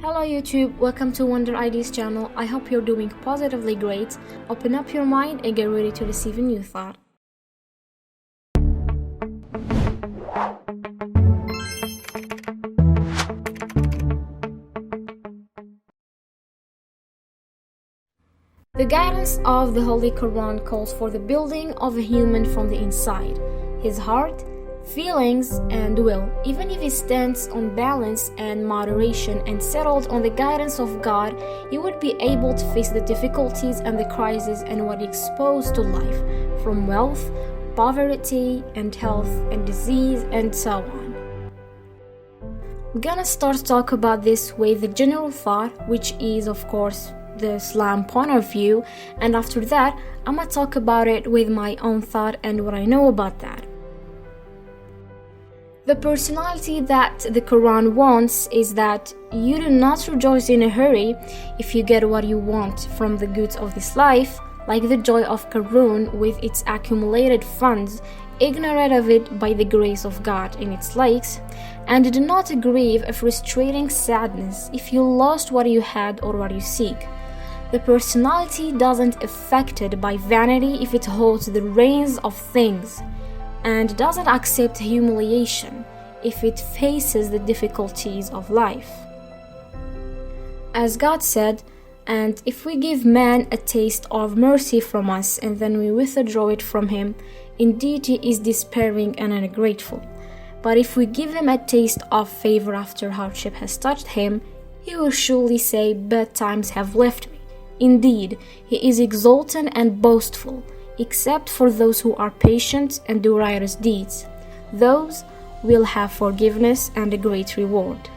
Hello YouTube, welcome to Wonder Ideas channel. I hope you're doing positively great. Open up your mind and get ready to receive a new thought. The guidance of the Holy Quran calls for the building of a human from the inside, his heart, feelings and will. Even if he stands on balance and moderation and settled on the guidance of God, he would be able to face the difficulties and the crises and what exposed to life, from wealth, poverty and health and disease and so on. I'm gonna start to talk about this with the general thought, which is of course the Islam point of view, and after that I'm gonna talk about it with my own thought and what I know about that. The personality that the Quran wants is that you do not rejoice in a hurry if you get what you want from the goods of this life, like the joy of Qarun with its accumulated funds, ignorant of it by the grace of God in its lakes, and do not grieve a frustrating sadness if you lost what you had or what you seek. The personality doesn't affected by vanity if it holds the reins of things, and doesn't accept humiliation if it faces the difficulties of life. As God said, and if we give man a taste of mercy from us and then we withdraw it from him, indeed he is despairing and ungrateful. But if we give him a taste of favor after hardship has touched him, he will surely say, bad times have left me. Indeed, he is exultant and boastful, except for those who are patient and do righteous deeds. Those will have forgiveness and a great reward.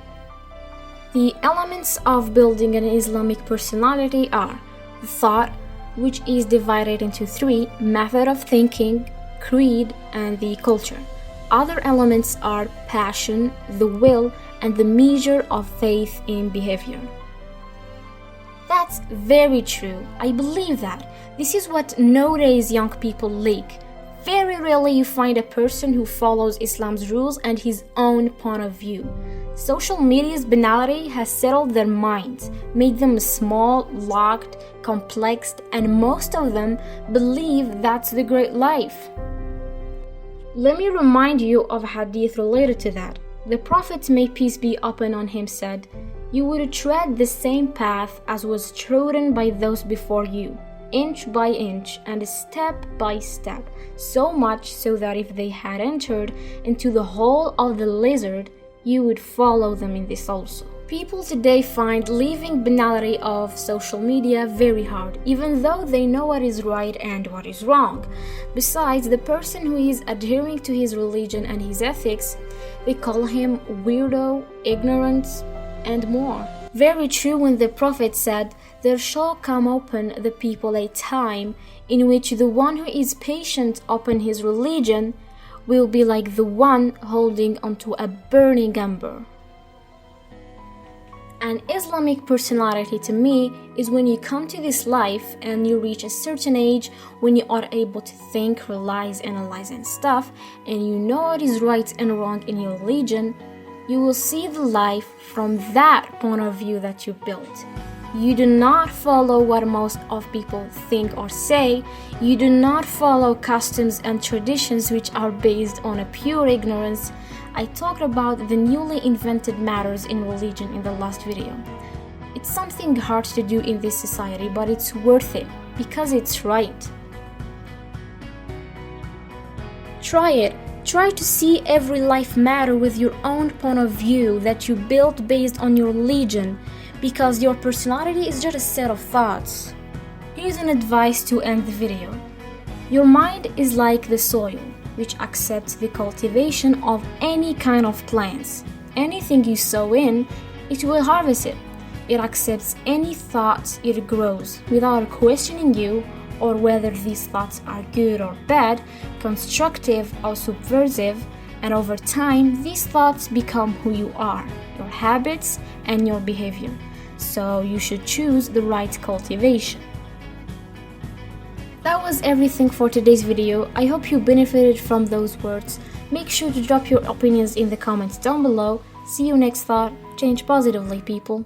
The elements of building an Islamic personality are the thought, which is divided into three: method of thinking, creed, and the culture. Other elements are passion, the will, and the measure of faith in behavior. That's very true. I believe that. This is what nowadays young people lack. Very rarely you find a person who follows Islam's rules and his own point of view. Social media's banality has settled their minds, made them small, locked, complex, and most of them believe that's the great life. Let me remind you of a hadith related to that. The Prophet, may peace be upon him, said, "You would tread the same path as was trodden by those before you, inch by inch and step by step, so much so that if they had entered into the hole of the lizard, you would follow them in this also." People today find leaving banality of social media very hard, even though they know what is right and what is wrong. Besides, the person who is adhering to his religion and his ethics, they call him weirdo, ignorant, and more. Very true when the Prophet said, "There shall come upon the people a time in which the one who is patient upon his religion will be like the one holding onto a burning ember." An Islamic personality to me is when you come to this life and you reach a certain age when you are able to think, realize, analyze and stuff, and you know what is right and wrong in your religion. You will see the life from that point of view that you built. You do not follow what most of people think or say. You do not follow customs and traditions which are based on a pure ignorance. I talked about the newly invented matters in religion in the last video. It's something hard to do in this society, but it's worth it because it's right. Try it. Try to see every life matter with your own point of view that you built based on your religion, because your personality is just a set of thoughts. Here's an advice to end the video. Your mind is like the soil, which accepts the cultivation of any kind of plants. Anything you sow in, it will harvest it. It accepts any thoughts it grows without questioning you or whether these thoughts are good or bad, constructive or subversive, and over time these thoughts become who you are, your habits and your behavior. So you should choose the right cultivation. That was everything for today's video. I hope you benefited from those words. Make sure to drop your opinions in the comments down below. See you next thought. Change positively, people.